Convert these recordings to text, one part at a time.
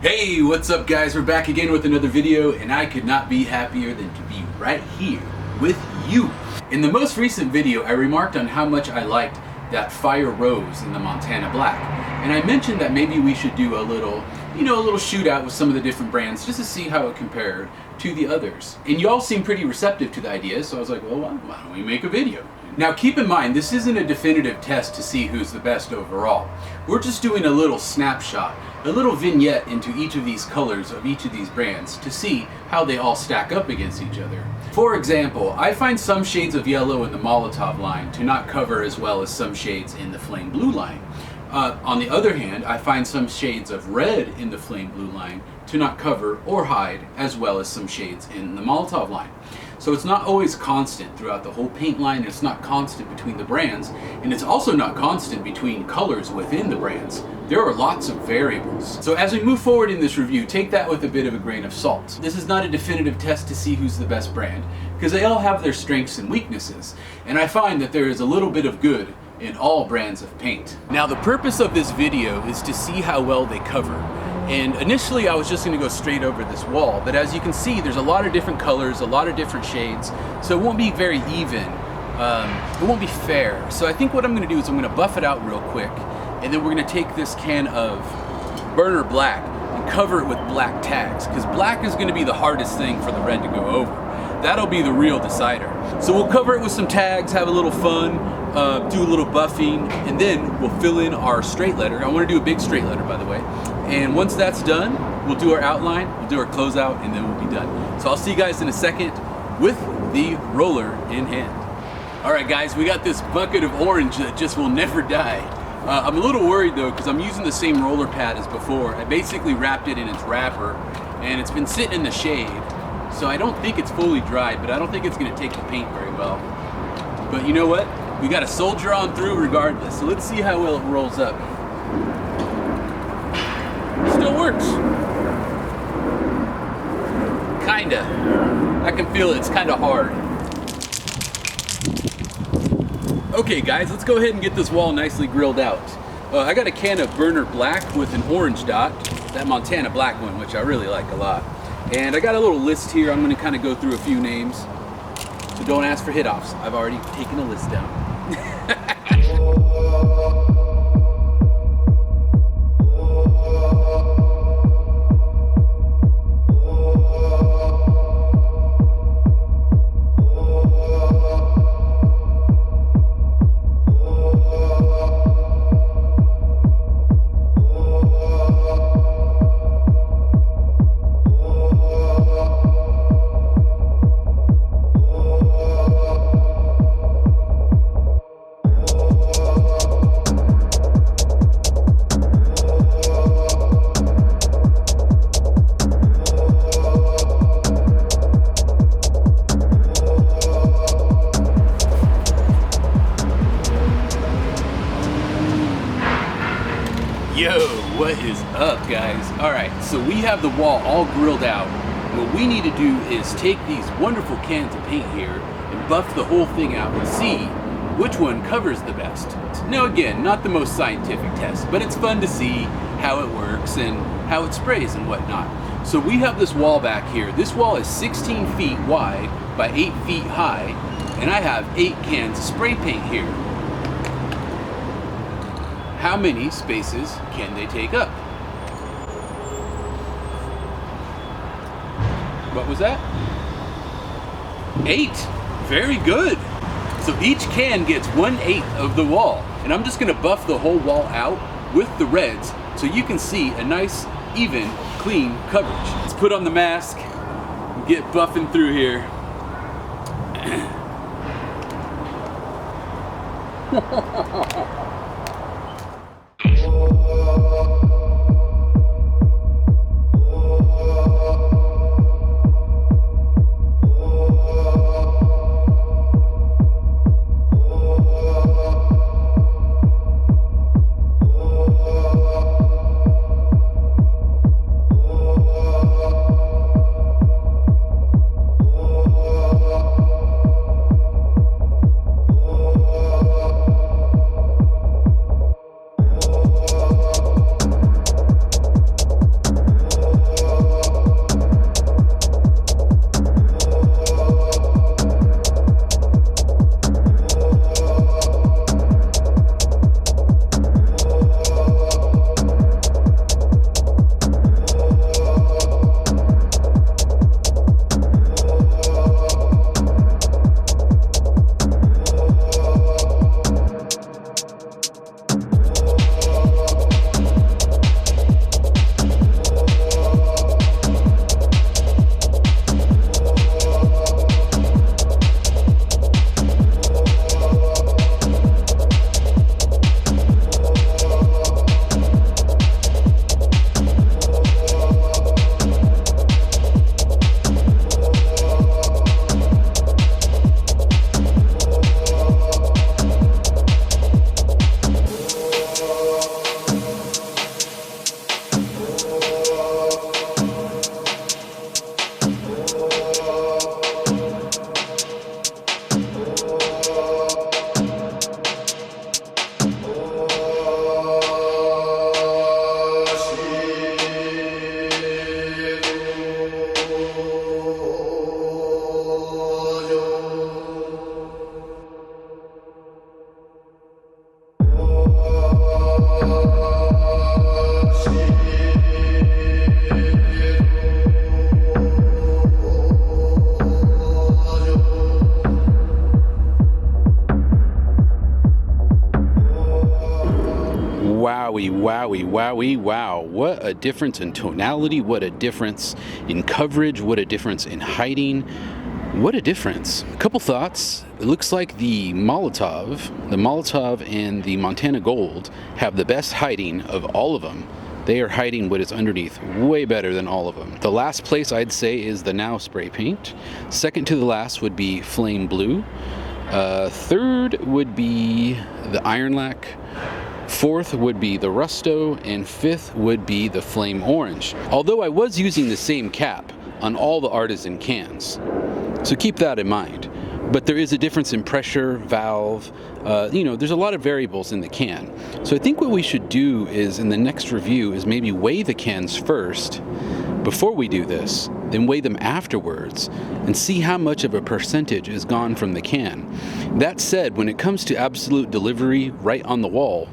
Hey, what's up guys? We're back again with another video, and I could not be happier than to be right here with you. In the most recent video, I remarked on how much I liked that Fire Rose in the Montana Black. And I mentioned that maybe we should do a little shootout with some of the different brands just to see how it compared to the others. And y'all seem pretty receptive to the idea, so I was like, well, why don't we make a video? Now keep in mind, this isn't a definitive test to see who's the best overall. We're just doing a little snapshot, a little vignette into each of these colors of each of these brands to see how they all stack up against each other. For example, I find some shades of yellow in the Molotov line to not cover as well as some shades in the Flame Blue line. On the other hand, I find some shades of red in the Flame Blue line to not cover or hide as well as some shades in the Molotov line. So it's not always constant throughout the whole paint line, it's not constant between the brands, and it's also not constant between colors within the brands. There are lots of variables. So as we move forward in this review, take that with a bit of a grain of salt. This is not a definitive test to see who's the best brand, because they all have their strengths and weaknesses, and I find that there is a little bit of good in all brands of paint. Now the purpose of this video is to see how well they cover. And initially I was just going to go straight over this wall, but as you can see there's a lot of different colors, a lot of different shades, so it won't be very even, it won't be fair. So I think what I'm going to do is I'm going to buff it out real quick, and then we're going to take this can of Burner Black and cover it with black tags, because black is going to be the hardest thing for the red to go over. That'll be the real decider. So we'll cover it with some tags, have a little fun, do a little buffing, and then we'll fill in our straight letter. I want to do a big straight letter, by the way. And once that's done, we'll do our outline, we'll do our closeout, and then we'll be done. So I'll see you guys in a second with the roller in hand. All right guys, we got this bucket of orange that just will never die. I'm a little worried though, because I'm using the same roller pad as before. I basically wrapped it in its wrapper, and it's been sitting in the shade. So I don't think it's fully dried, but I don't think it's gonna take the paint very well. But you know what? We gotta soldier on through regardless. So let's see how well it rolls up. Still works. Kinda. I can feel it, it's kinda hard. Okay guys, let's go ahead and get this wall nicely grilled out. I got a can of Burner Black with an orange dot, that Montana Black one, which I really like a lot. And I got a little list here. I'm gonna kind of go through a few names. So don't ask for hit-offs. I've already taken a list down. Yo, what is up guys? Alright, so we have the wall all grilled out. What we need to do is take these wonderful cans of paint here and buff the whole thing out and see which one covers the best. Now again, not the most scientific test, but it's fun to see how it works and how it sprays and whatnot. So we have this wall back here. This wall is 16 feet wide by 8 feet high, and I have 8 cans of spray paint here. How many spaces can they take up? What was that? 8. Very good. So each can gets 1/8 of the wall. And I'm just gonna buff the whole wall out with the reds so you can see a nice, even, clean coverage. Let's put on the mask and get buffing through here. Wowie, wowie, wowie, wow. What a difference in tonality, what a difference in coverage, what a difference in hiding. What a difference. A couple thoughts. It looks like the Molotov and the Montana Gold have the best hiding of all of them. They are hiding what is underneath way better than all of them. The last place I'd say is the Now spray paint. Second to the last would be Flame Blue. Third would be the Iron Lac. Fourth would be the Rusto, and fifth would be the Flame Orange. Although I was using the same cap on all the Artisan cans. So keep that in mind. But there is a difference in pressure, valve, there's a lot of variables in the can. So I think what we should do is, in the next review, is maybe weigh the cans first before we do this, then weigh them afterwards and see how much of a percentage is gone from the can. That said, when it comes to absolute delivery right on the wall,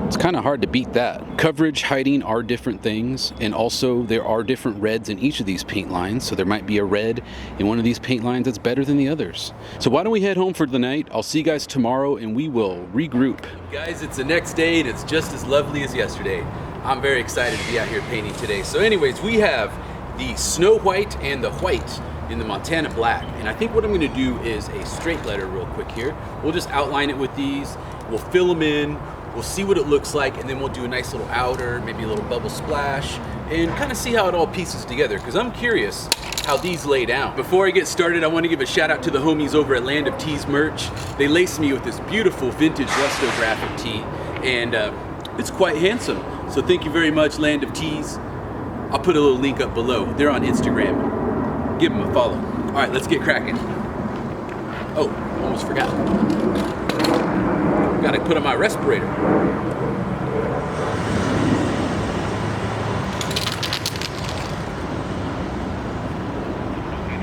it's kind of hard to beat that. Coverage, hiding are different things, and also there are different reds in each of these paint lines, so there might be a red in one of these paint lines that's better than the others. So why don't we head home for the night? I'll see you guys tomorrow and we will regroup. Guys, it's the next day and it's just as lovely as yesterday. I'm very excited to be out here painting today. So anyways, we have the Snow White and the White in the Montana Black, and I think what I'm going to do is a straight letter real quick here. We'll just outline it with these, we'll fill them in, we'll see what it looks like, and then we'll do a nice little outer, maybe a little bubble splash, and kind of see how it all pieces together, because I'm curious how these lay down. Before I get started, I want to give a shout out to the homies over at Land of Tees merch. They laced me with this beautiful vintage Rusto graphic tee, and it's quite handsome. So thank you very much, Land of Tees. I'll put a little link up below. They're on Instagram. Give them a follow. All right, let's get cracking. Oh, almost forgot. Gotta put on my respirator.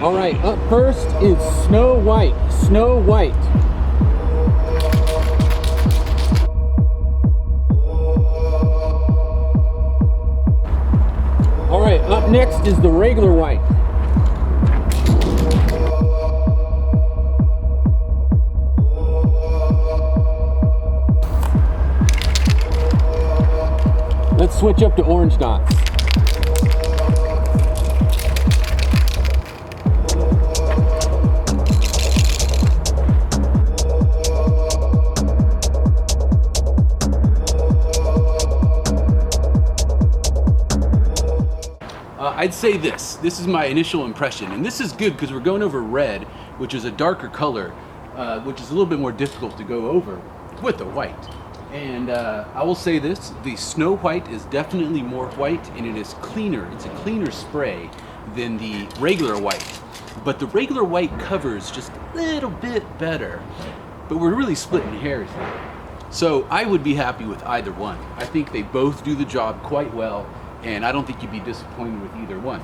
All right, up first is Snow White. Snow White. All right, up next is the regular white. Let's switch up to orange dots. I'd say this is my initial impression, and this is good because we're going over red, which is a darker color, which is a little bit more difficult to go over with the white. And I will say this, the Snow White is definitely more white, and it is cleaner. It's a cleaner spray than the regular white. But the regular white covers just a little bit better. But we're really splitting hairs here. So I would be happy with either one. I think they both do the job quite well, and I don't think you'd be disappointed with either one.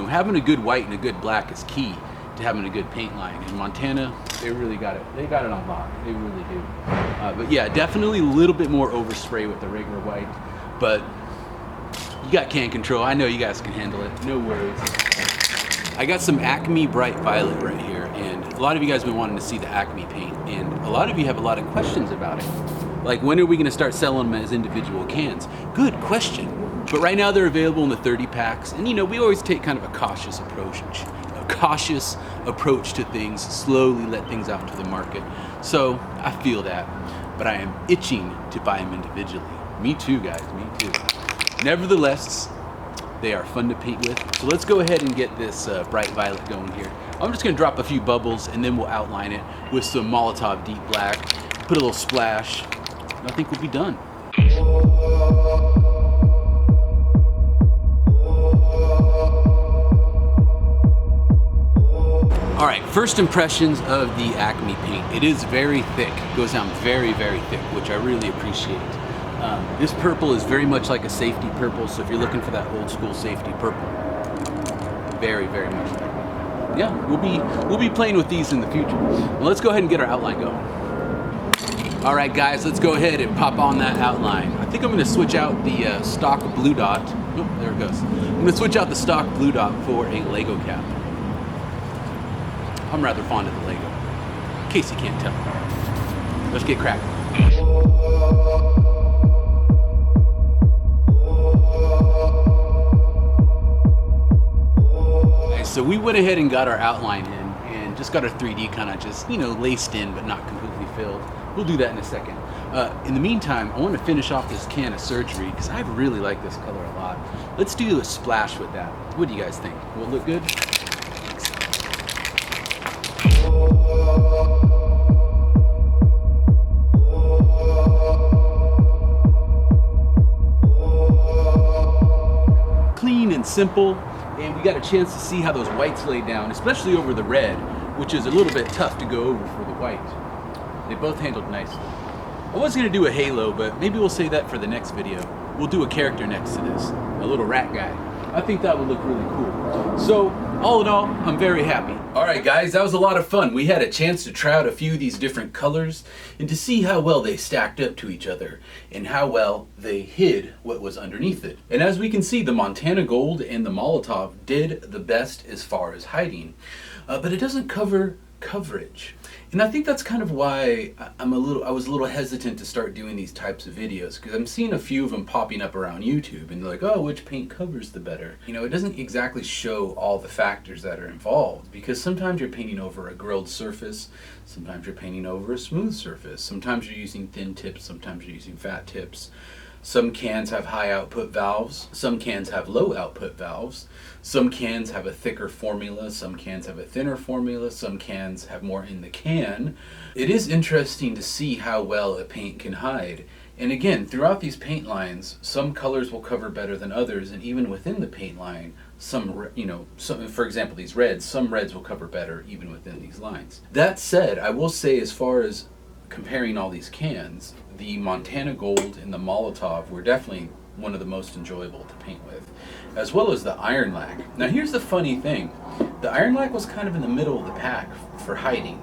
Having a good white and a good black is key to having a good paint line. In Montana, they really got it. They got it on lock. They really do. But yeah, definitely a little bit more overspray with the regular white. But you got can control. I know you guys can handle it. No worries. I got some Acme Bright Violet right here, and a lot of you guys have been wanting to see the Acme paint, and a lot of you have a lot of questions about it. Like, when are we gonna start selling them as individual cans? Good question. But right now they're available in the 30 packs, and we always take kind of a cautious approach to things, slowly let things out to the market. So I feel that, but I am itching to buy them individually. Me too, guys, me too. Nevertheless, they are fun to paint with. So let's go ahead and get this bright violet going here. I'm just gonna drop a few bubbles and then we'll outline it with some Molotov Deep Black, put a little splash, and I think we'll be done. All right, first impressions of the Acme paint. It is very thick, goes down very, very thick, which I really appreciate. This purple is very much like a safety purple, so if you're looking for that old school safety purple, very, very much like that. Yeah, we'll be playing with these in the future. Well, let's go ahead and get our outline going. All right, guys, let's go ahead and pop on that outline. I think I'm gonna switch out the stock blue dot. Oh, there it goes. I'm gonna switch out the stock blue dot for a Lego cap. I'm rather fond of the Lego, in case you can't tell. Let's get cracking. guys, so we went ahead and got our outline in and just got our 3D kind of just, you know, laced in but not completely filled. We'll do that in a second. In the meantime, I want to finish off this can of surgery because I really like this color a lot. Let's do a splash with that. What do you guys think? Will it look good? Clean and simple, and we got a chance to see how those whites lay down, especially over the red, which is a little bit tough to go over for the white. They both handled nicely. I was going to do a halo, but maybe we'll save that for the next video. We'll do a character next to this, a little rat guy. I think that would look really cool. So, all in all, I'm very happy. Alright guys, that was a lot of fun. We had a chance to try out a few of these different colors and to see how well they stacked up to each other and how well they hid what was underneath it. And as we can see, the Montana Gold and the Molotov did the best as far as hiding, but it doesn't cover coverage. And I think that's kind of why I was a little hesitant to start doing these types of videos, because I'm seeing a few of them popping up around YouTube and they're like, oh, which paint covers the better? You know, it doesn't exactly show all the factors that are involved, because sometimes you're painting over a grilled surface, sometimes you're painting over a smooth surface, sometimes you're using thin tips, sometimes you're using fat tips. Some cans have high output valves, some cans have low output valves, some cans have a thicker formula, some cans have a thinner formula, some cans have more in the can. It is interesting to see how well a paint can hide. And again, throughout these paint lines, some colors will cover better than others, and even within the paint line, for example, these reds, some reds will cover better even within these lines. That said, I will say, as far as comparing all these cans, the Montana Gold and the Molotov were definitely one of the most enjoyable to paint with, as well as the Iron Lac. Now here's the funny thing, the Iron Lac was kind of in the middle of the pack for hiding,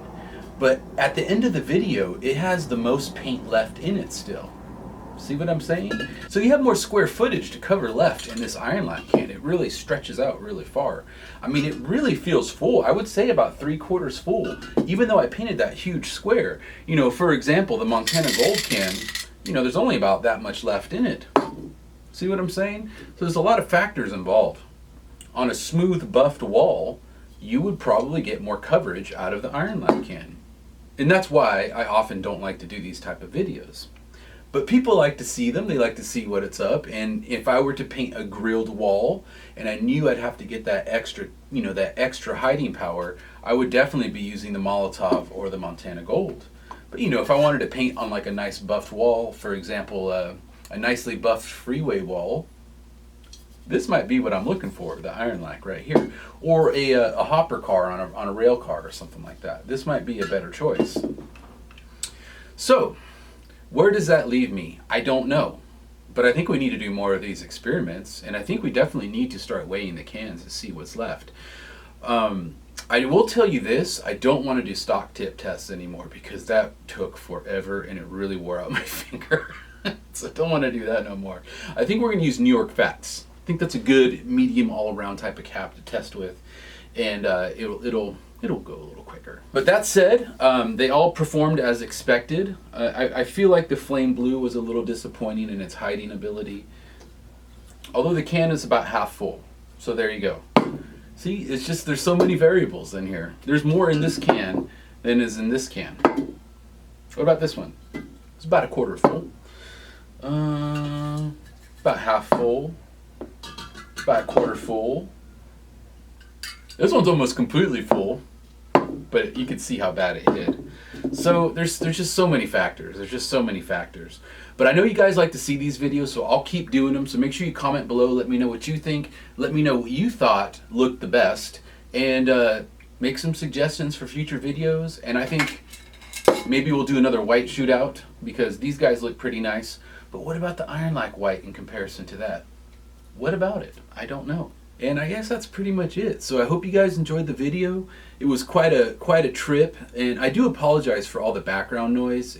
but at the end of the video it has the most paint left in it still. See what I'm saying? So you have more square footage to cover left in this Iron Lac can. It really stretches out really far. I mean, it really feels full. I would say about 3/4 full, even though I painted that huge square. You know, for example, the Montana Gold can, you know, there's only about that much left in it. See what I'm saying? So there's a lot of factors involved. On a smooth buffed wall, you would probably get more coverage out of the Iron Lac can. And that's why I often don't like to do these type of videos. But people like to see them, they like to see what it's up, and if I were to paint a grilled wall and I knew I'd have to get that extra, you know, that extra hiding power, I would definitely be using the Molotov or the Montana Gold. But you know, if I wanted to paint on like a nice buffed wall, for example, a nicely buffed freeway wall, this might be what I'm looking for, the Iron Lac right here. Or a hopper car on a rail car or something like that. This might be a better choice. So, where does that leave me? I don't know. But I think we need to do more of these experiments, and I think we definitely need to start weighing the cans to see what's left. I will tell you this, I don't want to do stock tip tests anymore because that took forever and it really wore out my finger. So I don't want to do that no more. I think we're going to use New York Fats. I think that's a good medium all-around type of cap to test with, and it'll go a little quicker. But that said, they all performed as expected. I feel like the Flame Blue was a little disappointing in its hiding ability, although the can is about half full. So there you go. See, it's just there's so many variables in here. There's more in this can than is in this can. What about this one? It's about 1/4 full. About half full. About 1/4 full. This one's almost completely full, but you can see how bad it hid. So there's just so many factors. There's just so many factors. But I know you guys like to see these videos, so I'll keep doing them. So make sure you comment below. Let me know what you think. Let me know what you thought looked the best, and make some suggestions for future videos. And I think maybe we'll do another white shootout because these guys look pretty nice. But what about the Iron Lac white in comparison to that? What about it? I don't know. And I guess that's pretty much it. So I hope you guys enjoyed the video. It was quite a trip, and I do apologize for all the background noise.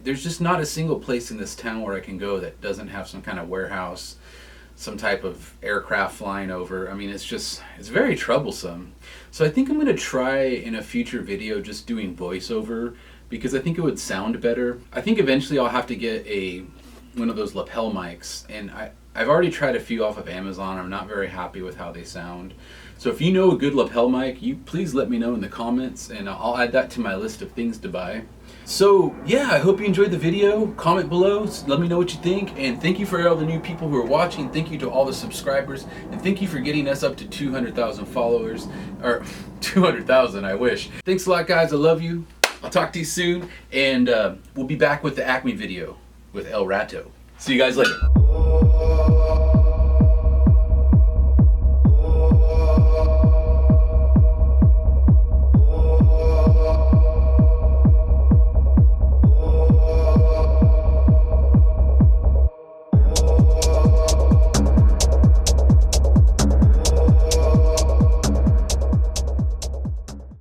There's just not a single place in this town where I can go that doesn't have some kind of warehouse, some type of aircraft flying over. I mean, it's very troublesome. So I think I'm going to try in a future video just doing voiceover because I think it would sound better. I think eventually I'll have to get one of those lapel mics, and I've already tried a few off of Amazon. I'm not very happy with how they sound. So if you know a good lapel mic, you please let me know in the comments, and I'll add that to my list of things to buy. So yeah, I hope you enjoyed the video. Comment below, let me know what you think, and thank you for all the new people who are watching. Thank you to all the subscribers, and thank you for getting us up to 200,000 followers, or 200,000, I wish. Thanks a lot, guys. I love you. I'll talk to you soon, and we'll be back with the Acme video with El Rato. See you guys later.